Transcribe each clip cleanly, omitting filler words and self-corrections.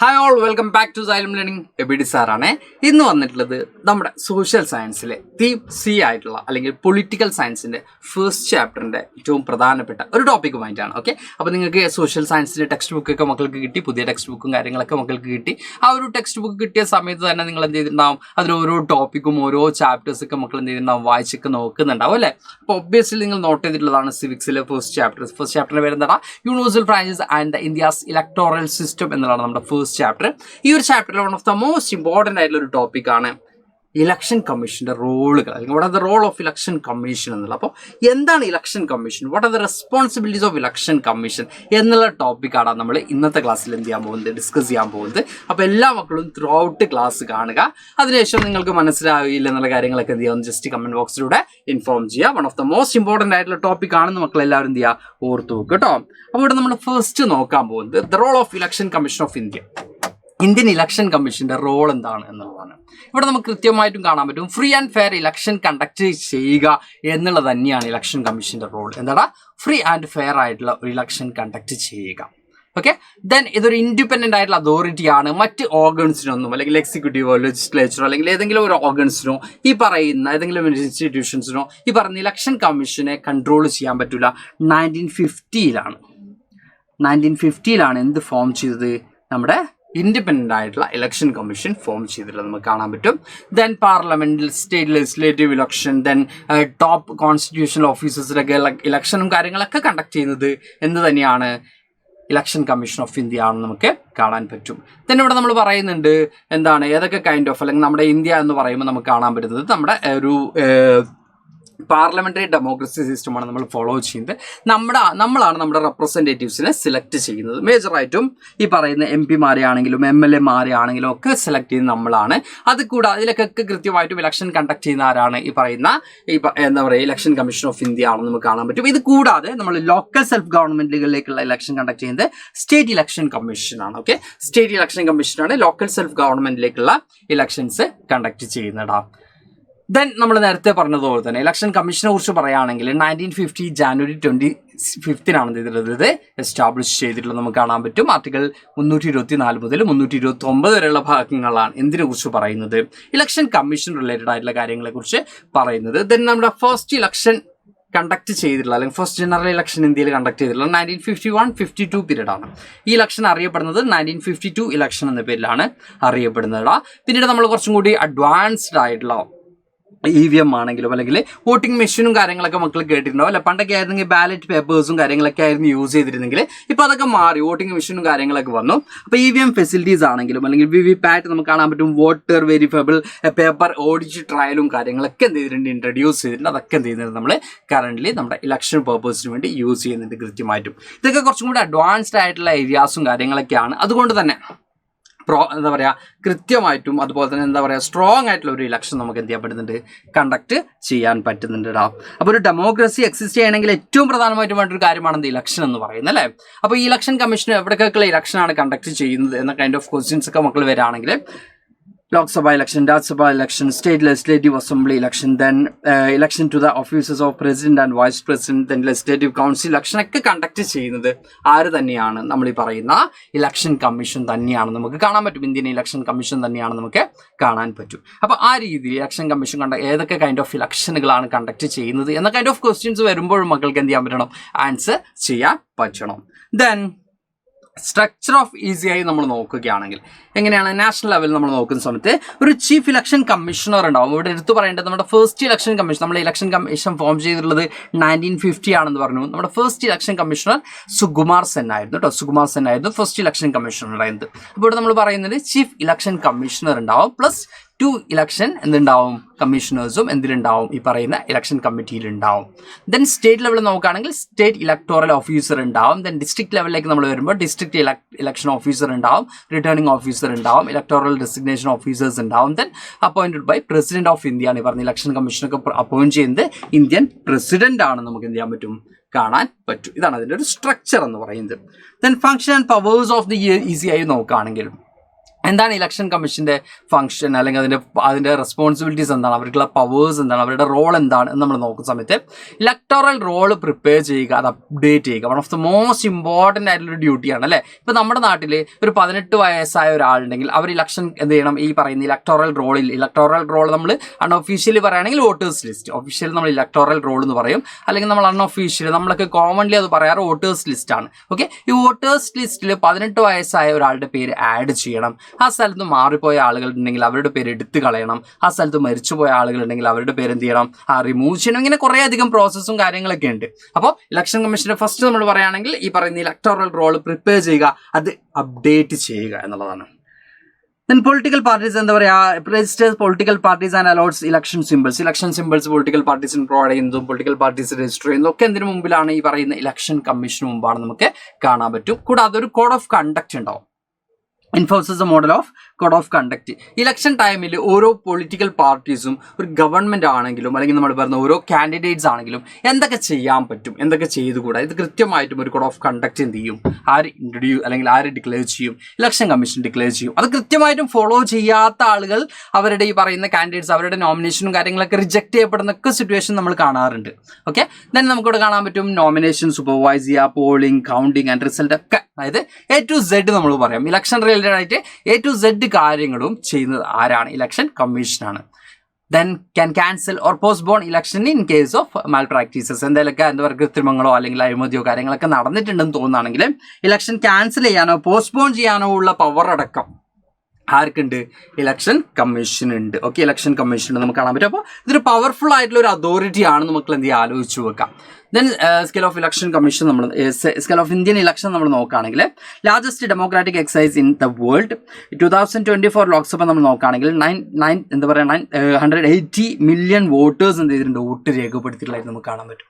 Hi all, welcome back to Xylem learning. ABD സാറാണ് ഇന്ന് വന്നിട്ടുള്ളത്. നമ്മുടെ സോഷ്യൽ സയൻസിലെ തീം സി ആയിട്ടുള്ള അല്ലെങ്കിൽ പൊളിറ്റിക്കൽ സയൻസിന്റെ ഫസ്റ്റ് ചാപ്റ്ററിന്റെ ഏറ്റവും പ്രധാനപ്പെട്ട ഒരു ടോപ്പിക്കുമായിട്ടാണ്. ഓക്കെ, അപ്പോൾ നിങ്ങൾക്ക് സോഷ്യൽ സയൻസിന്റെ ടെക്സ്റ്റ് ബുക്കൊക്കെ മക്കൾക്ക് കിട്ടി, പുതിയ ടെക്സ്റ്റ് ബുക്കും കാര്യങ്ങളൊക്കെ മക്കൾക്ക് കിട്ടി. ആ ഒരു ടെക്സ്റ്റ് ബുക്ക് കിട്ടിയ സമയത്ത് തന്നെ നിങ്ങൾ എന്ത് ചെയ്തിട്ടുണ്ടാവും, അതിൽ ഓരോ ടോപ്പിക്കും ഓരോ ചാപ്റ്റേഴ്സൊക്കെ മക്കൾ എന്ത് ചെയ്തിട്ടുണ്ടാവും, വായിച്ചൊക്കെ നോക്കുന്നുണ്ടാവും അല്ലേ. അപ്പോൾ ഒബ്വിയസ്ലി നിങ്ങൾ നോട്ട് ചെയ്തിട്ടുള്ളതാണ് സിവിക്സിലെ ഫസ്റ്റ് ചാപ്റ്ററിന്റെ പേര് എന്താണ്, universal franchise and India's electoral system എന്നുള്ളതാണ് നമ്മുടെ ഫസ്റ്റ് ചാപ്റ്റർ. ഈ ഒരു ചാപ്റ്ററിൽ one of the most important ആയിട്ടുള്ള ഒരു ടോപ്പിക്കാണ് ഇലക്ഷൻ കമ്മീഷന്റെ റോളുകൾ, അല്ലെങ്കിൽ what are the role of election commission എന്നുള്ള. അപ്പോൾ എന്താണ് election commission, what are the responsibilities of election commission എന്നുള്ള ടോപ്പിക്കാണ് നമ്മൾ ഇന്നത്തെ ക്ലാസ്സിൽ എന്ത് ചെയ്യാൻ പോകുന്നത്, ഡിസ്കസ് ചെയ്യാൻ പോകുന്നത്. അപ്പോൾ എല്ലാ മക്കളും ത്രൂ ഔട്ട് ക്ലാസ് കാണുക. അതിനുശേഷം നിങ്ങൾക്ക് മനസ്സിലാവില്ല എന്നുള്ള കാര്യങ്ങളൊക്കെ എന്ത് ചെയ്യുക, ജസ്റ്റ് കമന്റ് ബോക്സിലൂടെ ഇൻഫോം ചെയ്യുക. One of the most important ആയിട്ടുള്ള ടോപ്പിക് ആണെന്ന് മക്കൾ എല്ലാവരും എന്ത് ചെയ്യുക, ഓർത്ത് വെക്കുക കേട്ടോ. അപ്പോൾ ഇവിടെ നമ്മൾ ഫസ്റ്റ് നോക്കാൻ പോകുന്നത് the role of election commission of India. Indian election കമ്മീഷന്റെ റോൾ എന്താണ് എന്നുള്ളതാണ്. ഇവിടെ നമുക്ക് കൃത്യമായിട്ടും കാണാൻ പറ്റും, free and fair election conduct ചെയ്യുക എന്നുള്ളത് തന്നെയാണ് ഇലക്ഷൻ കമ്മീഷന്റെ റോൾ. എന്താണ്, ഫ്രീ ആൻഡ് ഫെയർ ആയിട്ടുള്ള ഒരു ഇലക്ഷൻ കണ്ടക്ട് ചെയ്യുക. ഓക്കെ, ദെൻ ഇതൊരു ഇൻഡിപെൻഡന്റ് ആയിട്ടുള്ള അതോറിറ്റിയാണ്. മറ്റ് ഓർഗൻസിനൊന്നും, അല്ലെങ്കിൽ എക്സിക്യൂട്ടീവോ ലെജിസ്ലേച്ചറോ അല്ലെങ്കിൽ ഏതെങ്കിലും ഒരു ഓർഗൻസിനോ, ഈ പറയുന്ന ഏതെങ്കിലും ഇൻസ്റ്റിറ്റ്യൂഷൻസിനോ ഈ പറയുന്ന ഇലക്ഷൻ കമ്മീഷനെ കൺട്രോൾ ചെയ്യാൻ പറ്റില്ല. 1950 എന്ത് ഫോം ചെയ്തത്, നമ്മുടെ ഇൻഡിപെൻഡൻ്റ് ആയിട്ടുള്ള ഇലക്ഷൻ കമ്മീഷൻ ഫോം ചെയ്തിട്ടുള്ളത് നമുക്ക് കാണാൻ പറ്റും. ദെൻ പാർലമെന്റിൽ state legislative election, then top constitutional ഓഫീസേഴ്സിലൊക്കെ ഇലക്ഷനും കാര്യങ്ങളൊക്കെ കണ്ടക്ട് ചെയ്യുന്നത് എന്ത് തന്നെയാണ്, ഇലക്ഷൻ കമ്മീഷൻ ഓഫ് ഇന്ത്യ ആണെന്ന് നമുക്ക് കാണാൻ പറ്റും. then ഇവിടെ നമ്മൾ പറയുന്നുണ്ട് എന്താണ്, ഏതൊക്കെ കൈൻഡ് ഓഫ്, അല്ലെങ്കിൽ നമ്മുടെ ഇന്ത്യ എന്ന് പറയുമ്പോൾ നമുക്ക് കാണാൻ പറ്റുന്നത് നമ്മുടെ ഒരു പാർലമെന്ററി ഡെമോക്രസി സിസ്റ്റമാണ് നമ്മൾ ഫോളോ ചെയ്യുന്നത്. നമ്മളാണ് നമ്മുടെ റെപ്രസെൻറ്റേറ്റീവ്സിനെ സെലക്ട് ചെയ്യുന്നത്. മേജറായിട്ടും ഈ പറയുന്ന MP-മാരെ ആണെങ്കിലും MLA-മാരെ ആണെങ്കിലും ഒക്കെ സെലക്ട് ചെയ്യുന്നത് നമ്മളാണ്. അത് കൂടാതെ അതിലൊക്കെ കൃത്യമായിട്ടും ഇലക്ഷൻ കണ്ടക്ട് ചെയ്യുന്ന ആരാണ്, ഈ പറയുന്ന എന്താ പറയുക, ഇലക്ഷൻ കമ്മീഷൻ ഓഫ് ഇന്ത്യ ആണെന്ന് നമുക്ക് കാണാൻ പറ്റും. ഇത് കൂടാതെ നമ്മൾ ലോക്കൽ സെൽഫ് ഗവൺമെന്റുകളിലേക്കുള്ള ഇലക്ഷൻ കണ്ടക്ട് ചെയ്യുന്നത് സ്റ്റേറ്റ് ഇലക്ഷൻ കമ്മീഷനാണ്. ഓക്കെ, സ്റ്റേറ്റ് ഇലക്ഷൻ കമ്മീഷനാണ് ലോക്കൽ സെൽഫ് ഗവൺമെന്റിലേക്കുള്ള ഇലക്ഷൻസ് കണ്ടക്ട് ചെയ്യുന്നതാ. ദെൻ നമ്മൾ നേരത്തെ പറഞ്ഞതുപോലെ തന്നെ ഇലക്ഷൻ കമ്മീഷനെ കുറിച്ച് പറയുകയാണെങ്കിൽ 1950 ജാനുവരി 25 ഇത് എസ്റ്റാബ്ലിഷ് ചെയ്തിട്ടുള്ളത് നമുക്ക് കാണാൻ പറ്റും. ആർട്ടിക്കിൾ 324 മുതൽ 329 വരെയുള്ള ഭാഗങ്ങളാണ് എന്തിനെ കുറിച്ച് പറയുന്നത്, ഇലക്ഷൻ കമ്മീഷൻ റിലേറ്റഡ് ആയിട്ടുള്ള കാര്യങ്ങളെ കുറിച്ച് പറയുന്നത്. ദെൻ നമ്മുടെ ഫസ്റ്റ് ഇലക്ഷൻ കണ്ടക്ട് ചെയ്തിട്ടുള്ള, അല്ലെങ്കിൽ ഫസ്റ്റ് ജനറൽ ഇലക്ഷൻ ഇന്ത്യയിൽ കണ്ടക്ട് ചെയ്തിട്ടുള്ള 1951-52 പീരീഡ് ആണ്. ഈ ഇലക്ഷൻ അറിയപ്പെടുന്നത് 1952 ഇലക്ഷൻ എന്ന പേരിലാണ് അറിയപ്പെടുന്നത്. പിന്നീട് നമ്മൾ കുറച്ചും കൂടി അഡ്വാൻസ്ഡ് ആയിട്ടുള്ള EVM ആണെങ്കിലും അല്ലെങ്കിൽ വോട്ടിംഗ് മെഷീനും കാര്യങ്ങളൊക്കെ മക്കൾ കേട്ടിട്ടുണ്ടാവും അല്ലെ. പണ്ടൊക്കെ ആയിരുന്നെങ്കിൽ ബാലറ്റ് പേപ്പേഴ്സും കാര്യങ്ങളൊക്കെ ആയിരുന്നു യൂസ് ചെയ്തിരുന്നെങ്കിൽ ഇപ്പോൾ അതൊക്കെ മാറി, വോട്ടിംഗ് മെഷീനും കാര്യങ്ങളൊക്കെ വന്നു. അപ്പോൾ EVM ഫെസിലിറ്റീസ് ആണെങ്കിലും അല്ലെങ്കിൽ VVPAT നമുക്ക് കാണാൻ പറ്റും, വോട്ടർ വെരിഫയബിൾ പേപ്പർ ഓഡിറ്റ് ട്രയലും കാര്യങ്ങളൊക്കെ എന്ത് ചെയ്തിട്ടുണ്ട്, ഇൻട്രൊഡ്യൂസ് ചെയ്തിട്ടുണ്ട്. അതൊക്കെ എന്ത് ചെയ്യുന്നത്, നമ്മൾ കറന്റ് നമ്മുടെ ഇലക്ഷൻ പേർപ്പസിന് വേണ്ടി യൂസ് ചെയ്യുന്നുണ്ട് കൃത്യമായിട്ടും. ഇതൊക്കെ കുറച്ചും കൂടി അഡ്വാൻസ്ഡ് ആയിട്ടുള്ള ഏരിയാസും കാര്യങ്ങളൊക്കെയാണ്. അതുകൊണ്ട് തന്നെ എന്താ പറയുക, കൃത്യമായിട്ടും അതുപോലെ തന്നെ എന്താ പറയുക, സ്ട്രോങ് ആയിട്ടുള്ള ഒരു ഇലക്ഷൻ നമുക്ക് എന്ത് ചെയ്യാൻ പറ്റുന്നുണ്ട്, കണ്ടക്ട് ചെയ്യാൻ പറ്റുന്നുണ്ട്. അപ്പോൾ ഒരു ഡെമോക്രസി എക്സിസ്റ്റ് ചെയ്യണമെങ്കിൽ ഏറ്റവും പ്രധാനമായിട്ടും വേണ്ട ഒരു കാര്യമാണ് എന്ത്, ഇലക്ഷൻ എന്ന് പറയുന്നത് അല്ലേ. അപ്പോൾ ഈ ഇലക്ഷൻ കമ്മീഷൻ എവിടേക്കൊക്കെയുള്ള ഇലക്ഷനാണ് കണ്ടക്ട് ചെയ്യുന്നത് എന്ന കൈൻഡ് ഓഫ് ക്വസ്റ്റ്യൻസ് ഒക്കെ മക്കൾ വരികയാണെങ്കിൽ Lok Sabha election, Rajya Sabha election, state legislative assembly election, then election to the officers of president and vice president, then legislative council election ഒക്കെ കണ്ടക്ട് ചെയ്യുന്നത് ആര് തന്നെയാണ്, നമ്മൾ ഈ പറയുന്ന ഇലക്ഷൻ കമ്മീഷൻ തന്നെയാണ് നമുക്ക് കാണാൻ പറ്റും. ഇന്ത്യൻ ഇലക്ഷൻ കമ്മീഷൻ തന്നെയാണ് നമുക്ക് കാണാൻ പറ്റും. അപ്പോൾ ആ രീതിയിൽ ഇലക്ഷൻ കമ്മീഷൻ ഏതൊക്കെ കൈൻഡ് ഓഫ് ഇലക്ഷനുകളാണ് കണ്ടക്ട് ചെയ്യുന്നത് എന്ന കൈൻഡ് ഓഫ് ക്വസ്റ്റ്യൻസ് വരുമ്പോഴും മക്കൾക്ക് എന്ത് ചെയ്യാൻ പറ്റണം, ആൻസർ ചെയ്യാൻ പറ്റണം. ദെൻ സ്ട്രക്ചർ ഓഫ് ECI നമ്മൾ നോക്കുകയാണെങ്കിൽ എങ്ങനെയാണ്, നാഷണൽ ലെവലിൽ നമ്മൾ നോക്കുന്ന സമയത്ത് ഒരു ചീഫ് ഇലക്ഷൻ കമ്മീഷണർ ഉണ്ടാവും. ഇവിടെ എടുത്തു പറയേണ്ടത് നമ്മുടെ ഫസ്റ്റ് ഇലക്ഷൻ കമ്മീഷൻ, നമ്മുടെ ഇലക്ഷൻ കമ്മീഷൻ ഫോം ചെയ്തിട്ടുള്ളത് 1950 ആണെന്ന് പറഞ്ഞു. നമ്മുടെ first election commissioner Sukumar Sen ആയിരുന്നു കേട്ടോ. സുകുമാർ സെൻ ആയിരുന്നു ഫസ്റ്റ് ഇലക്ഷൻ കമ്മീഷണർ ആയത്. അപ്പോൾ ഇവിടെ നമ്മൾ പറയുന്നത് ചീഫ് ഇലക്ഷൻ കമ്മീഷണർ ഉണ്ടാവും, പ്ലസ് 2 ഇലക്ഷൻ എന്തുണ്ടാവും, കമ്മീഷണേഴ്സും എന്തിലുണ്ടാവും, ഈ പറയുന്ന ഇലക്ഷൻ കമ്മിറ്റിയിൽ ഉണ്ടാവും. ദെൻ സ്റ്റേറ്റ് ലെവലിൽ നോക്കുകയാണെങ്കിൽ സ്റ്റേറ്റ് ഇലക്ടോറൽ ഓഫീസർ ഉണ്ടാവും. ദെൻ ഡിസ്ട്രിക്ട് ലെവലിലേക്ക് നമ്മൾ വരുമ്പോൾ ഡിസ്ട്രിക്ട് ഇലക്ഷൻ ഓഫീസർ ഉണ്ടാവും, റിട്ടേണിംഗ് ഓഫീസർ ഉണ്ടാവും, ഇലക്ടോറൽ ഡെസിഗ്നേഷൻ ഓഫീസേഴ്സ് ഉണ്ടാവും. Then appointed by president of India ആണ്. ഈ പറഞ്ഞ ഇലക്ഷൻ കമ്മീഷനൊക്കെ അപ്പോയിന്റ് ചെയ്യുന്നത് ഇന്ത്യൻ പ്രസിഡന്റ് ആണ് നമുക്ക് എന്ത് ചെയ്യാൻ പറ്റും, കാണാൻ പറ്റും. ഇതാണ് അതിൻ്റെ ഒരു സ്ട്രക്ചർ എന്ന് പറയുന്നത്. Then function and powers of the ECI നോക്കുകയാണെങ്കിൽ എന്താണ് ഇലക്ഷൻ കമ്മീഷന്റെ ഫംഗ്ഷൻ, അല്ലെങ്കിൽ അതിന്റെ റെസ്പോൺസിബിലിറ്റീസ് എന്താണ്, അവർക്കുള്ള പവേഴ്സ് എന്താണ്, അവരുടെ റോൾ എന്താണ് എന്ന് നമ്മൾ നോക്കുന്ന സമയത്ത് ഇലക്ടോറൽ റോൾ പ്രിപ്പയർ ചെയ്യുക, അത് അപ്ഡേറ്റ് ചെയ്യുക, one of the most important ആയിട്ടുള്ള ഡ്യൂട്ടിയാണ് അല്ലേ. ഇപ്പോൾ നമ്മുടെ നാട്ടിൽ ഒരു 18 വയസ്സായ ഒരാളുണ്ടെങ്കിൽ അവർ ഇലക്ഷൻ എന്ത് ചെയ്യണം, ഈ പറയുന്ന ഇലക്ടോറൽ റോൾ നമ്മൾ അൺഒഫീഷ്യലി പറയുകയാണെങ്കിൽ വോട്ടേഴ്സ് ലിസ്റ്റ്, ഒഫീഷ്യലി നമ്മൾ ഇലക്ടോറൽ റോൾ എന്ന് പറയും, അല്ലെങ്കിൽ നമ്മൾ അൺഒഫീഷ്യലി നമ്മളൊക്കെ കോമൺലി അത് പറയാറ് വോട്ടേഴ്സ് ലിസ്റ്റ് ആണ്. ഓക്കെ, ഈ വോട്ടേഴ്സ് ലിസ്റ്റിൽ 18 വയസ്സായ ഒരാളുടെ പേര് ആഡ് ചെയ്യണം. ആ സ്ഥലത്ത് മാറിപ്പോയ ആളുകൾ ഉണ്ടെങ്കിൽ അവരുടെ പേര് എടുത്തു കളയണം. ആ സ്ഥലത്ത് മരിച്ചുപോയ ആളുകൾ ഉണ്ടെങ്കിൽ അവരുടെ പേര് എന്ത് ചെയ്യണം, റിമൂവ് ചെയ്യണം. ഇങ്ങനെ കുറേ അധികം പ്രോസസ്സും കാര്യങ്ങളൊക്കെ ഉണ്ട്. അപ്പോൾ ഇലക്ഷൻ കമ്മീഷന്റെ ഫസ്റ്റ് നമ്മൾ പറയുകയാണെങ്കിൽ ഈ പറയുന്ന ഇലക്ടോറൽ റോൾ പ്രിപ്പയർ ചെയ്യുക, അത് അപ്ഡേറ്റ് ചെയ്യുക എന്നുള്ളതാണ്. Then political parties എന്താ പറയുക, registers political parties and allows election symbols political പാർട്ടീസിന് പ്രൊവൈഡ് ചെയ്യുന്നതും പൊളിറ്റിക്കൽ പാർട്ടീസ് രജിസ്റ്റർ ചെയ്യുന്നതും ഒക്കെ എന്തിനു മുമ്പിലാണ്, ഈ പറയുന്ന ഇലക്ഷൻ കമ്മീഷന് മുമ്പാണ് നമുക്ക് കാണാൻ പറ്റും. കൂടാതെ ഒരു കോഡ് ഓഫ് കണ്ടക്ട് ഉണ്ടാവും, enforces a model of code of conduct. Election ടൈമിൽ ഓരോ പൊളിറ്റിക്കൽ പാർട്ടീസും ഒരു ഗവൺമെന്റ് ആണെങ്കിലും അല്ലെങ്കിൽ നമ്മൾ പറഞ്ഞ ഓരോ കാൻഡിഡേറ്റ്സ് ആണെങ്കിലും എന്തൊക്കെ ചെയ്യാൻ പറ്റും, എന്തൊക്കെ ചെയ്തുകൂടാ, ഇത് കൃത്യമായിട്ടും ഒരു കോഡ് ഓഫ് കണ്ടക്ട് എന്ത് ചെയ്യും, ആര് ഇൻട്രൊഡ്യൂസ് അല്ലെങ്കിൽ ആര് ഡിക്ലെയർ ചെയ്യും, ഇലക്ഷൻ കമ്മീഷൻ ഡിക്ലെയർ ചെയ്യും. അത് കൃത്യമായിട്ടും ഫോളോ ചെയ്യാത്ത ആളുകൾ അവരുടെ ഈ പറയുന്ന കാൻഡിഡേറ്റ്സ് അവരുടെ നോമിനേഷനും കാര്യങ്ങളൊക്കെ റിജക്ട് ചെയ്യപ്പെടുന്നൊക്കെ സിറ്റുവേഷൻ നമ്മൾ കാണാറുണ്ട്. ഓക്കെ, ദെൻ നമുക്കിവിടെ കാണാൻ പറ്റും നോമിനേഷൻ സൂപ്പർവൈസ് ചെയ്യുക, പോളിംഗ്, കൗണ്ടിങ് ആൻഡ് റിസൾട്ട് ഒക്കെ, അതായത് A to Z നമ്മൾ പറയാം. ഇലക്ഷൻ റിലേറ്റഡ് ആയിട്ട് A to Z കാര്യങ്ങളും ചെയ്യുന്നത് ആരാണ്, ഇലക്ഷൻ കമ്മീഷനാണ്. Then can cancel or postpone election in case of malpractices. എന്തെങ്കിലുമൊക്കെ എന്താ പറയുക കൃത്രിമങ്ങളോ അല്ലെങ്കിൽ അഴിമതിയോ കാര്യങ്ങളൊക്കെ നടന്നിട്ടുണ്ടെന്ന് തോന്നുകയാണെങ്കിൽ ഇലക്ഷൻ ക്യാൻസൽ ചെയ്യാനോ പോസ്റ്റ്പോൺ ചെയ്യാനോ ഉള്ള പവർ അടക്കം ആർക്കുണ്ട്, ഇലക്ഷൻ കമ്മീഷൻ ഉണ്ട്. ഓക്കെ, ഇലക്ഷൻ കമ്മീഷൻ നമുക്ക് കാണാൻ പറ്റും. അപ്പോൾ ഇതൊരു പവർഫുൾ ആയിട്ടുള്ള ഒരു അതോറിറ്റി ആണ്, നമുക്ക് എന്ത് ചെയ്യാം ആലോചിച്ച് വെക്കാം. Then scale of election commission നമ്മൾ സ്കെയിൽ ഓഫ് ഇന്ത്യൻ ഇലക്ഷൻ നമ്മൾ നോക്കുകയാണെങ്കിൽ largest democratic excise in the world 2024 Lok Sabha നമ്മൾ നോക്കുകയാണെങ്കിൽ 180 മില്യൺ വോട്ടേഴ്സ് എന്ത് ചെയ്തിട്ടുണ്ട്, വോട്ട് രേഖപ്പെടുത്തിയിട്ടുള്ളതായിട്ട് നമുക്ക് കാണാൻ പറ്റും.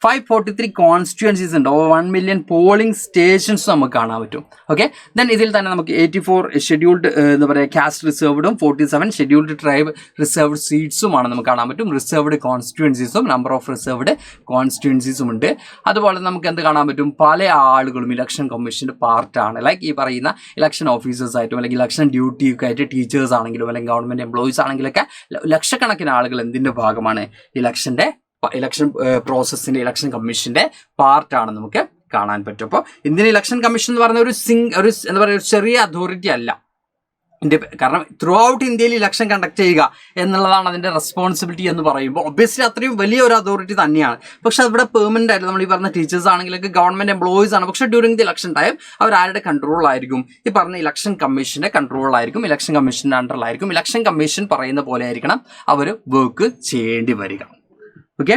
543 കോൺസ്റ്റിറ്റ്യുവൻസീസ് ഉണ്ട്, ഓവർ 1 മില്യൺ പോളിംഗ് സ്റ്റേഷൻസ് നമുക്ക് കാണാൻ പറ്റും. ഓക്കെ, ദെൻ ഇതിൽ തന്നെ നമുക്ക് 84 ഷെഡ്യൂൾഡ് എന്താ പറയുക കാസ്റ്റ് റിസർവ്ഡും 47 ഷെഡ്യൂൾഡ് ട്രൈബ് റിസർവ്ഡ് സീറ്റ്സുമാണ് നമുക്ക് കാണാൻ പറ്റും. റിസർവ്ഡ് കോൺസ്റ്റിറ്റ്യുവൻസീസും നമ്പർ ഓഫ് റിസർവ്ഡ് കോൺസ്റ്റിറ്റ്യുവൻസീസും ഉണ്ട്. അതുപോലെ നമുക്ക് എന്ത് കാണാൻ പറ്റും, പല ആളുകളും ഇലക്ഷൻ കമ്മീഷൻ്റെ പാർട്ടാണ്. ലൈക്ക് ഈ പറയുന്ന ഇലക്ഷൻ ഓഫീസേഴ്സ് ആയിട്ടും അല്ലെങ്കിൽ ഇലക്ഷൻ ഡ്യൂട്ടിയൊക്കെ ആയിട്ട് ടീച്ചേഴ്സ് ആണെങ്കിലും അല്ലെങ്കിൽ ഗവൺമെൻറ് എംപ്ലോയീസ് ആണെങ്കിലൊക്കെ ലക്ഷക്കണക്കിന് ആളുകൾ എന്തിൻ്റെ ഭാഗമാണ്, ഇലക്ഷൻ പ്രോസസ്സിന്റെ ഇലക്ഷൻ കമ്മീഷന്റെ പാർട്ടാണ് നമുക്ക് കാണാൻ പറ്റും. അപ്പോൾ ഇന്ത്യൻ ഇലക്ഷൻ കമ്മീഷൻ എന്ന് പറയുന്ന ഒരു എന്താ പറയുക ഒരു ചെറിയ അതോറിറ്റി അല്ല. കാരണം ത്രൂ ഔട്ട് ഇന്ത്യയിൽ ഇലക്ഷൻ കണ്ടക്ട് ചെയ്യുക എന്നുള്ളതാണ് അതിന്റെ റെസ്പോൺസിബിലിറ്റി എന്ന് പറയുമ്പോൾ ഒബ്വിയസ്ലി അത്രയും വലിയ ഒരു അതോറിറ്റി തന്നെയാണ്. പക്ഷെ അവിടെ പെർമനന്റ് ആയിട്ട് നമ്മൾ ഈ പറഞ്ഞ ടീച്ചേഴ്സ് ആണെങ്കിലൊക്കെ ഗവൺമെന്റ് എംപ്ലോയീസ് ആണ്. പക്ഷെ ഡ്യൂറിംഗ് ദി ഇലക്ഷൻ ടൈം അവർ ആരുടെ കൺട്രോളായിരിക്കും, ഈ പറഞ്ഞ ഇലക്ഷൻ കമ്മീഷന്റെ കൺട്രോളായിരിക്കും, ഇലക്ഷൻ കമ്മീഷന്റെ അണ്ടറിലായിരിക്കും. ഇലക്ഷൻ കമ്മീഷൻ പറയുന്ന പോലെ ആയിരിക്കണം അവർ വർക്ക് ചെയ്യേണ്ടി വരിക. ഓക്കെ,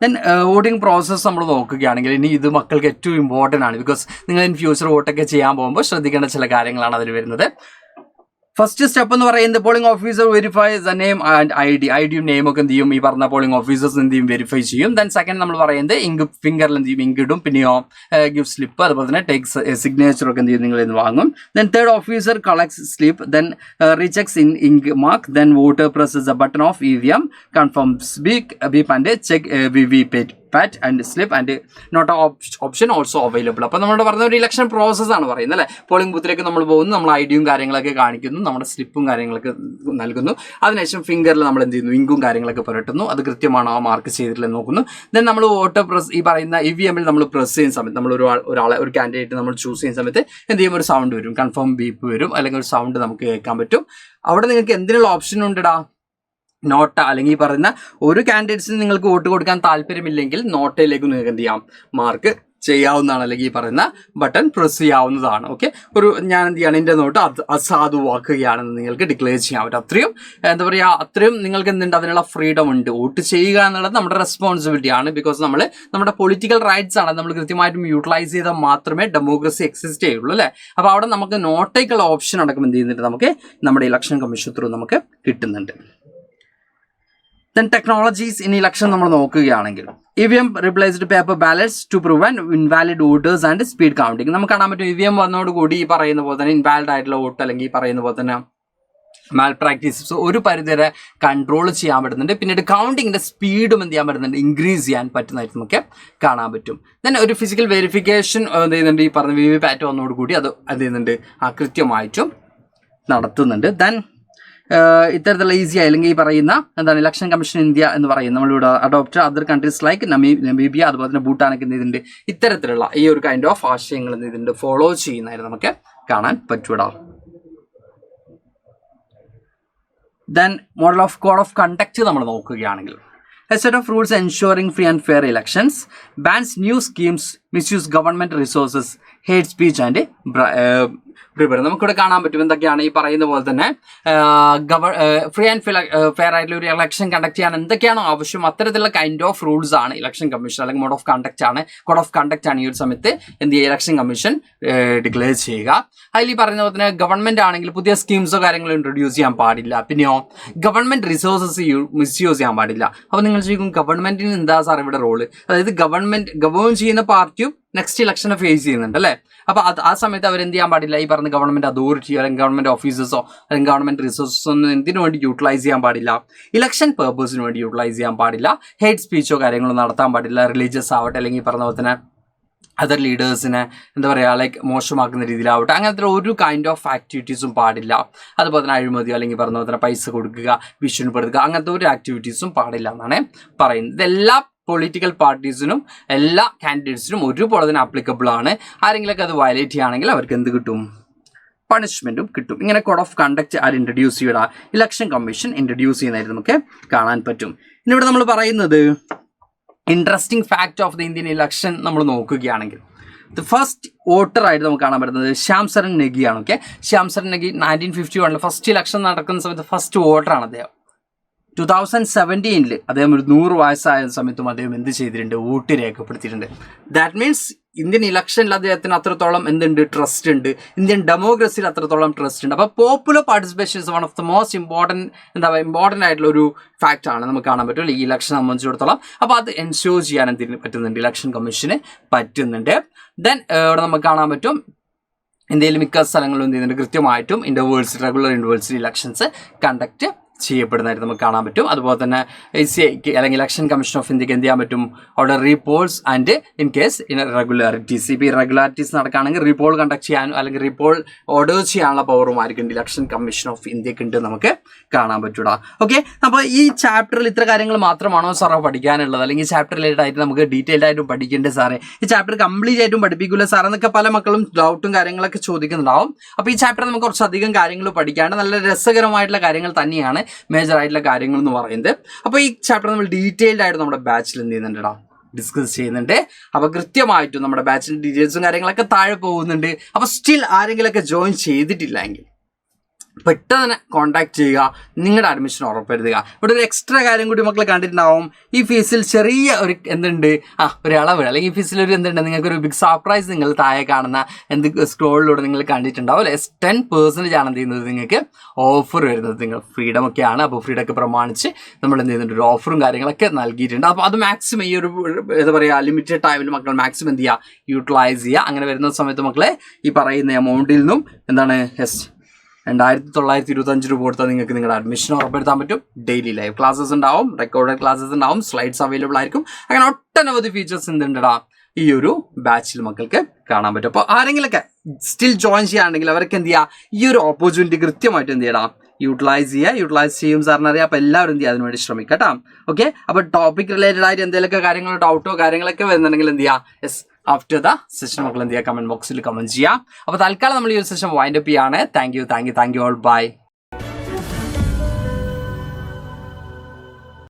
ദെൻ വോട്ടിംഗ് പ്രോസസ്സ് നമ്മൾ നോക്കുകയാണെങ്കിൽ ഇനി ഇത് മക്കൾക്ക് ഏറ്റവും ഇമ്പോർട്ടൻ്റ് ആണ്. ബിക്കോസ് നിങ്ങൾ ഇൻ ഫ്യൂച്ചർ വോട്ടൊക്കെ ചെയ്യാൻ പോകുമ്പോൾ ശ്രദ്ധിക്കേണ്ട ചില കാര്യങ്ങളാണ് അതിൽ വരുന്നത്. ഫസ്റ്റ് സ്റ്റെപ്പ് എന്ന് പറയുന്നത് polling officer verifies the name and ഐഡിയും നെയിം ഒക്കെ എന്ത് ചെയ്യും, ഈ പറഞ്ഞ പോളിംഗ് ഓഫീസേഴ്സ് എന്ത് ചെയ്യും, വെരിഫൈ ചെയ്യും. ദെൻ സെക്കൻഡ് നമ്മൾ പറയുന്നത് ഇങ്ക് ഫിംഗറിൽ എന്ത് ചെയ്യും, ഇങ്ക് ഇടും. പിന്നെയോ ഗിഫ് സ്ലിപ്പ്, അതുപോലെ തന്നെ ടേക്സ് സിഗ്നേച്ചർ ഒക്കെ എന്ത് ചെയ്യും, നിങ്ങൾ ഇന്ന് വാങ്ങും. Then third officer collects slip, then rechecks in ink mark, then voter presses the button of EVM, confirms beep and check VVPAT and slip and not option also available. അപ്പോൾ നമ്മൾ പറഞ്ഞ ഒരു ഇലക്ഷൻ പ്രോസസ്സാണ് പറയുന്നത് അല്ലേ. പോളിംഗ് ബൂത്തിലേക്ക് നമ്മൾ പോകുന്നു, നമ്മൾ ഐഡിയും കാര്യങ്ങളൊക്കെ കാണിക്കുന്നു, നമ്മുടെ സ്ലിപ്പും കാര്യങ്ങളൊക്കെ നൽകുന്നു. അതിനുശേഷം ഫിംഗറിൽ നമ്മൾ എന്ത് ചെയ്യുന്നു, ഇങ്കും കാര്യങ്ങളൊക്കെ പുരട്ടുന്നു, അത് കൃത്യമാണോ മാർക്ക് ചെയ്തിട്ടില്ലെന്ന് നോക്കുന്നു. ദെൻ നമ്മൾ വോട്ടർ ഈ പറയുന്ന EVM-ൽ നമ്മൾ പ്രസ് ചെയ്യുന്ന സമയത്ത് നമ്മൾ ഒരാളെ ഒരു കാൻഡിഡേറ്റ് നമ്മൾ ചൂസ് ചെയ്യുന്ന സമയത്ത് എന്ത് ചെയ്യും, ഒരു സൗണ്ട് വരും, കൺഫേം ബീപ്പ് വരും, അല്ലെങ്കിൽ ഒരു സൗണ്ട് നമുക്ക് കേൾക്കാൻ പറ്റും. അവിടെ നിങ്ങൾക്ക് എന്തിനുള്ള ഓപ്ഷൻ ഉണ്ടടാ, നോട്ട അല്ലെങ്കിൽ പറയുന്ന ഒരു കാൻഡിഡേറ്റ്സിന് നിങ്ങൾക്ക് വോട്ട് കൊടുക്കാൻ താല്പര്യമില്ലെങ്കിൽ നോട്ടയിലേക്ക് നിങ്ങൾക്ക് എന്ത് ചെയ്യാം, മാർക്ക് ചെയ്യാവുന്നതാണ്, അല്ലെങ്കിൽ ഈ പറയുന്ന ബട്ടൺ പ്രസ് ചെയ്യാവുന്നതാണ്. ഓക്കെ, ഞാൻ എന്ത് ചെയ്യാണ്, എൻ്റെ നോട്ട് അസാധുവാക്കുകയാണെന്ന് നിങ്ങൾക്ക് ഡിക്ലെയർ ചെയ്യാൻ പറ്റും. അത്രയും എന്താ പറയുക, അത്രയും നിങ്ങൾക്ക് എന്തുണ്ട്, അതിനുള്ള ഫ്രീഡം ഉണ്ട്. വോട്ട് ചെയ്യുക എന്നുള്ളത് നമ്മുടെ റെസ്പോൺസിബിലിറ്റി ആണ്. ബിക്കോസ് നമ്മുടെ പൊളിറ്റിക്കൽ റൈറ്റ്സ് ആണ് നമ്മൾ കൃത്യമായിട്ടും യൂട്ടിലൈസ് ചെയ്താൽ മാത്രമേ ഡെമോക്രസി എക്സിസ്റ്റ് ചെയ്യുള്ളൂ അല്ലേ. അപ്പോൾ അവിടെ നമുക്ക് നോട്ടേക്കുള്ള ഓപ്ഷൻ അടക്കം എന്ത് ചെയ്യുന്നുണ്ട്, നമുക്ക് നമ്മുടെ ഇലക്ഷൻ കമ്മീഷൻ ത്രൂ നമുക്ക് കിട്ടുന്നുണ്ട്. ദെൻ ടെക്നോളജീസ് ഇൻ ഇലക്ഷൻ നമ്മൾ നോക്കുകയാണെങ്കിൽ EVM replaced paper ballots to prevent invalid voters and speed counting. നമുക്ക് കാണാൻ പറ്റും EVM വന്നതോടുകൂടി ഈ പറയുന്ന പോലെ തന്നെ ഇൻവാലിഡ് ആയിട്ടുള്ള വോട്ട് അല്ലെങ്കിൽ ഈ പറയുന്ന പോലെ തന്നെ മാൽ പ്രാക്ടീസസ് ഒരു പരിധിവരെ കൺട്രോൾ ചെയ്യാൻ പറ്റുന്നുണ്ട്. പിന്നീട് കൗണ്ടിങ്ങിന്റെ സ്പീഡും എന്ത് ചെയ്യാൻ പറ്റുന്നുണ്ട്, ഇൻക്രീസ് ചെയ്യാൻ പറ്റുന്നതായിട്ട് നമുക്ക് കാണാൻ പറ്റും. ദെൻ ഒരു ഫിസിക്കൽ വെരിഫിക്കേഷൻ എന്ത് ചെയ്യുന്നുണ്ട്, ഈ പറഞ്ഞ VVPAT വന്നതോടുകൂടി അത് എന്ത് ചെയ്യുന്നുണ്ട്, കൃത്യമായിട്ടും നടത്തുന്നുണ്ട്. ദെൻ ഇത്തരത്തിലുള്ള ഈസി അല്ലെങ്കിൽ ഈ പറയുന്ന എന്താണ് ഇലക്ഷൻ കമ്മീഷൻ ഇന്ത്യ എന്ന് പറയുന്നത് നമ്മളിവിടെ adopt other countries like Namibia അതുപോലെ തന്നെ ഭൂട്ടാനൊക്കെ എന്ത് ചെയ്തിട്ടുണ്ട് ഇത്തരത്തിലുള്ള ഈ ഒരു കൈൻഡ് ഓഫ് ആശയങ്ങൾ എന്ത് ചെയ്തിട്ടുണ്ട് ഫോളോ ചെയ്യുന്നതായിട്ട് നമുക്ക് കാണാൻ പറ്റൂടാ. Then model of code of conduct നമ്മൾ നോക്കുകയാണെങ്കിൽ a set of rules ensuring free and fair elections, bans new schemes, misuse government resources, hate speech and നമുക്കിവിടെ കാണാൻ പറ്റും എന്തൊക്കെയാണ് ഈ പറയുന്ന പോലെ തന്നെ ഫ്രീ ആൻഡ് ഫെയർ ആയിട്ടുള്ള ഒരു ഇലക്ഷൻ കണ്ടക്ട് ചെയ്യാൻ എന്തൊക്കെയാണോ ആവശ്യം അത്തരത്തിലുള്ള കൈൻഡ് ഓഫ് റൂൾസ് ആണ് ഇലക്ഷൻ കമ്മീഷൻ അല്ലെങ്കിൽ കോഡ് ഓഫ് കണ്ടക്ട് ആണ് ഈ ഒരു സമയത്ത് എന്ത് ചെയ്യുക ഇലക്ഷൻ കമ്മീഷൻ ഡിക്ലെയർ ചെയ്യുക. അതിൽ ഈ പറയുന്ന പോലെ തന്നെ ഗവൺമെന്റ് ആണെങ്കിൽ പുതിയ സ്കീംസോ കാര്യങ്ങളോ ഇൻട്രൊഡ്യൂസ് ചെയ്യാൻ പാടില്ല. പിന്നെയോ ഗവൺമെന്റ് റിസോഴ്സസ് മിസ്യൂസ് ചെയ്യാൻ പാടില്ല. അപ്പോൾ നിങ്ങൾ ചോദിക്കും ഗവൺമെന്റിന് എന്താ സാർ ഇവിടെ റോള്? അതായത് ഗവൺ ചെയ്യുന്ന പാർട്ടിയും നെക്സ്റ്റ് ഇലക്ഷനെ ഫേസ് ചെയ്യുന്നുണ്ട് അല്ലേ. അപ്പോൾ ആ സമയത്ത് അവർ എന്ത് ചെയ്യാൻ പാടില്ല ഈ പറഞ്ഞ ഗവൺമെന്റ് അതോറിറ്റിയോ അല്ലെങ്കിൽ ഗവൺമെന്റ് ഓഫീസേഴ്സോ അല്ലെങ്കിൽ ഗവൺമെന്റ് റിസോഴ്സസോ ഒന്നും എന്തിനു വേണ്ടി യൂട്ടിലൈസ് ചെയ്യാൻ പാടില്ല, ഇലക്ഷൻ പേർപ്പസിന് വേണ്ടി യൂട്ടിലൈസ് ചെയ്യാൻ പാടില്ല, ഹേറ്റ് സ്പീച്ചോ കാര്യങ്ങളോ നടത്താൻ പാടില്ല, റിലീജിയസ് ആവട്ടെ അല്ലെങ്കിൽ പറഞ്ഞ പോലെ തന്നെ അതർ ലീഡേഴ്സിനെ എന്താ പറയുക ലൈക്ക് മോശമാക്കുന്ന രീതിയിലാവട്ടെ അങ്ങനത്തെ ഒരു കൈൻഡ് ഓഫ് ആക്ടിവിറ്റീസും പാടില്ല. അതുപോലെ തന്നെ അഴിമതിയോ അല്ലെങ്കിൽ പറഞ്ഞ പോലെ തന്നെ പൈസ കൊടുക്കുക ഭീഷണിപ്പെടുത്തുക അങ്ങനത്തെ ഒരു ആക്ടിവിറ്റീസും പാടില്ല എന്നാണ് പറയുന്നത്. ഇതെല്ലാ പൊളിറ്റിക്കൽ പാർട്ടീസിനും എല്ലാ കാൻഡിഡേറ്റ്സിനും ഒരുപോലെ തന്നെ ആപ്ലിക്കബിൾ ആണ്. ആരെങ്കിലൊക്കെ അത് വയലേറ്റ് ചെയ്യുകയാണെങ്കിൽ അവർക്ക് എന്ത് കിട്ടും? പണിഷ്മെന്റും കിട്ടും. ഇങ്ങനെ കോഡ് ഓഫ് കണ്ടക്ട് ആര് ഇൻട്രൊഡ്യൂസ് ചെയ്യടാ? ഇലക്ഷൻ കമ്മീഷൻ ഇൻട്രൊഡ്യൂസ് ചെയ്യുന്നതായിട്ട് നമുക്ക് കാണാൻ പറ്റും. ഇനി ഇവിടെ നമ്മൾ പറയുന്നത് interesting fact of the Indian election നമ്മൾ നോക്കുകയാണെങ്കിൽ ദ ഫസ്റ്റ് വോട്ടർ ആയിട്ട് നമുക്ക് കാണാൻ പറ്റുന്നത് ശ്യാം സരൺ നെഗിയാണ്. Okay, Shyam Saran Negi 1951 first election നടക്കുന്ന സമയത്ത് ഫസ്റ്റ് വോട്ടറാണ് അദ്ദേഹം. 2017 അദ്ദേഹം ഒരു 100 വയസ്സായ സമയത്തും അദ്ദേഹം എന്ത് ചെയ്തിട്ടുണ്ട്? വോട്ട് രേഖപ്പെടുത്തിയിട്ടുണ്ട്. ദാറ്റ് മീൻസ് ഇന്ത്യൻ ഇലക്ഷനിൽ അദ്ദേഹത്തിന് അത്രത്തോളം എന്തുണ്ട്? ട്രസ്റ്റ് ഉണ്ട്. ഇന്ത്യൻ ഡെമോക്രസിയിൽ അത്രത്തോളം ട്രസ്റ്റ് ഉണ്ട്. അപ്പോൾ popular participation is one of the most important ആയിട്ടുള്ള ഒരു ഫാക്റ്റ് ആണ് നമുക്ക് കാണാൻ പറ്റും ഈ ഇലക്ഷൻ സംബന്ധിച്ചിടത്തോളം. അപ്പോൾ അത് എൻഷുർ ചെയ്യാൻ എന്തിന് പറ്റുന്നുണ്ട്? ഇലക്ഷൻ കമ്മീഷന് പറ്റുന്നുണ്ട്. ദെൻ ഇവിടെ നമുക്ക് കാണാൻ പറ്റും ഇന്ത്യയിൽ മിക്ക സ്ഥലങ്ങളിലും എന്ത് ചെയ്യുന്നുണ്ട്? കൃത്യമായിട്ടും റെഗുലർ ഇൻവേഴ്സിറ്റി ഇലക്ഷൻസ് കണ്ടക്ട് ചെയ്യപ്പെടുന്നതായിട്ട് നമുക്ക് കാണാൻ പറ്റും. അതുപോലെ തന്നെ ACIക്ക് അല്ലെങ്കിൽ ഇലക്ഷൻ കമ്മീഷൻ ഓഫ് ഇന്ത്യക്ക് എന്ത് ചെയ്യാൻ പറ്റും? അവിടെ റീപോൾസ് ആൻഡ് ഇൻ കേസ് ഇറഗുലാരിറ്റീസ് ഇപ്പോൾ ഇറഗുലാരിറ്റീസ് നടക്കുകയാണെങ്കിൽ റീപോൾ കണ്ടക്ട് ചെയ്യാനും അല്ലെങ്കിൽ റീപോൾ ഓർഡർ ചെയ്യാനുള്ള പവറുമായിരിക്കും ഇലക്ഷൻ കമ്മീഷൻ ഓഫ് ഇന്ത്യക്ക് ഉണ്ട് നമുക്ക് കാണാൻ പറ്റൂടാ. ഓക്കെ, അപ്പോൾ ഈ ചാപ്റ്ററിൽ ഇത്ര കാര്യങ്ങൾ മാത്രമാണോ സാറോ പഠിക്കാനുള്ളത്? അല്ലെങ്കിൽ ഈ ചാപ്റ്റർ റിലേറ്റഡ് ആയിട്ട് നമുക്ക് ഡീറ്റെയിൽഡ് ആയിട്ടും പഠിക്കേണ്ടത് സാറേ? ഈ ചാപ്റ്റർ കംപ്ലീറ്റ് ആയിട്ടും പഠിപ്പിക്കില്ല സാർ എന്നൊക്കെ പല മക്കളും ഡൗട്ടും കാര്യങ്ങളൊക്കെ ചോദിക്കുന്നുണ്ടാവും. അപ്പോൾ ഈ ചാപ്റ്റർ നമുക്ക് കുറച്ചധികം കാര്യങ്ങൾ പഠിക്കാണ്ട് നല്ല രസകരമായിട്ടുള്ള കാര്യങ്ങൾ തന്നെയാണ് മേജർ ആയിട്ടുള്ള കാര്യങ്ങൾ എന്ന് പറയുന്നത്. അപ്പോൾ ഈ ചാപ്റ്റർ നമ്മൾ ഡീറ്റെയിൽഡ് ആയിട്ട് നമ്മുടെ ബാച്ചിൽ എന്ത് ചെയ്യുന്നുണ്ടാ ഡിസ്കസ് ചെയ്യുന്നുണ്ട്. അപ്പോൾ കൃത്യമായിട്ടും നമ്മുടെ ബാച്ചിൻ്റെ ഡീറ്റെയിൽസും കാര്യങ്ങളൊക്കെ താഴെ പോകുന്നുണ്ട്. അപ്പോൾ സ്റ്റിൽ ആരെങ്കിലുമൊക്കെ ജോയിൻ ചെയ്തിട്ടില്ലെങ്കിൽ പെട്ടെന്ന് തന്നെ കോൺടാക്ട് ചെയ്യുക, നിങ്ങളുടെ അഡ്മിഷൻ ഉറപ്പുവരുത്തുക. ഇവിടെ ഒരു എക്സ്ട്രാ കാര്യം കൂടി മക്കൾ കണ്ടിട്ടുണ്ടാവും. ഈ ഫീസിൽ ചെറിയ ഒരു എന്തുണ്ട് ഒരു ഇളവ് അല്ലെങ്കിൽ ഈ ഫീസിൽ ഒരു എന്തുണ്ട് നിങ്ങൾക്കൊരു ബിഗ് സർപ്രൈസ് നിങ്ങൾ താഴെ കാണുന്ന സ്ക്രോളിലൂടെ നിങ്ങൾ കണ്ടിട്ടുണ്ടാവും അല്ലെ. 10% ആണ് എന്ത് ചെയ്യുന്നത് നിങ്ങൾക്ക് ഓഫർ വരുന്നത്. നിങ്ങൾ ഫ്രീഡം ഒക്കെയാണ്. അപ്പോൾ ഫ്രീഡം ഒക്കെ പ്രമാണിച്ച് നമ്മൾ എന്ത് ചെയ്യുന്നുണ്ട് ഒരു ഓഫറും കാര്യങ്ങളൊക്കെ നൽകിയിട്ടുണ്ട്. അപ്പോൾ അത് മാക്സിമം ഈ ഒരു എന്താ പറയുക ലിമിറ്റഡ് ടൈമിൽ മക്കൾ മാക്സിമം എന്ത് ചെയ്യുക യൂട്ടിലൈസ് ചെയ്യുക. അങ്ങനെ വരുന്ന സമയത്ത് മക്കളെ ഈ പറയുന്ന എമൗണ്ടിൽ നിന്നും എന്താണ് 2925 രൂപ കൊടുത്താൽ നിങ്ങൾക്ക് നിങ്ങളുടെ അഡ്മിഷൻ ഉറപ്പെടുത്താൻ പറ്റും. ഡെയിലി ലൈവ് ക്ലാസ്സസ് ഉണ്ടാവും, റെക്കോർഡഡ് ക്ലാസ്സസ് ഉണ്ടാവും, സ്ലൈഡ്സ് അവൈലബിൾ ആയിരിക്കും. അങ്ങനെ ഒട്ടനവധി ഫീച്ചേഴ്സ് എന്തുണ്ടടാ ഈ ഒരു ബാച്ചിൽ മക്കൾക്ക് കാണാൻ പറ്റും. അപ്പോൾ ആരെങ്കിലൊക്കെ സ്റ്റിൽ ജോയിൻ ചെയ്യാണെങ്കിൽ അവർക്ക് എന്ത് ചെയ്യുക ഈ ഒരു ഓപ്പർച്യൂണിറ്റി കൃത്യമായിട്ട് എന്ത് ചെയ്യണം യൂട്ടിലൈസ് ചെയ്യും സാറിന് അറിയാം. അപ്പോൾ എല്ലാവരും എന്ത് ചെയ്യുക അതിനുവേണ്ടി ശ്രമിക്കാം കേട്ടോ. ഓക്കെ, അപ്പോൾ ടോപ്പിക് റിലേറ്റഡ് ആയിട്ട് എന്തെങ്കിലുമൊക്കെ കാര്യങ്ങളോ ഡൗട്ടോ കാര്യങ്ങളൊക്കെ വരുന്നുണ്ടെങ്കിൽ എന്ത് ചെയ്യുക യെസ് ആഫ്റ്റർ ദ സെഷൻ മക്കൾ എന്ത് ചെയ്യുക കമന്റ് ബോക്സിൽ കമന്റ് ചെയ്യാം. അപ്പോൾ തൽക്കാലം നമ്മൾ ഈ ഒരു സെഷൻ വൈൻഡ് അപ്പ് ചെയ്യാണ്. Thank you all, by.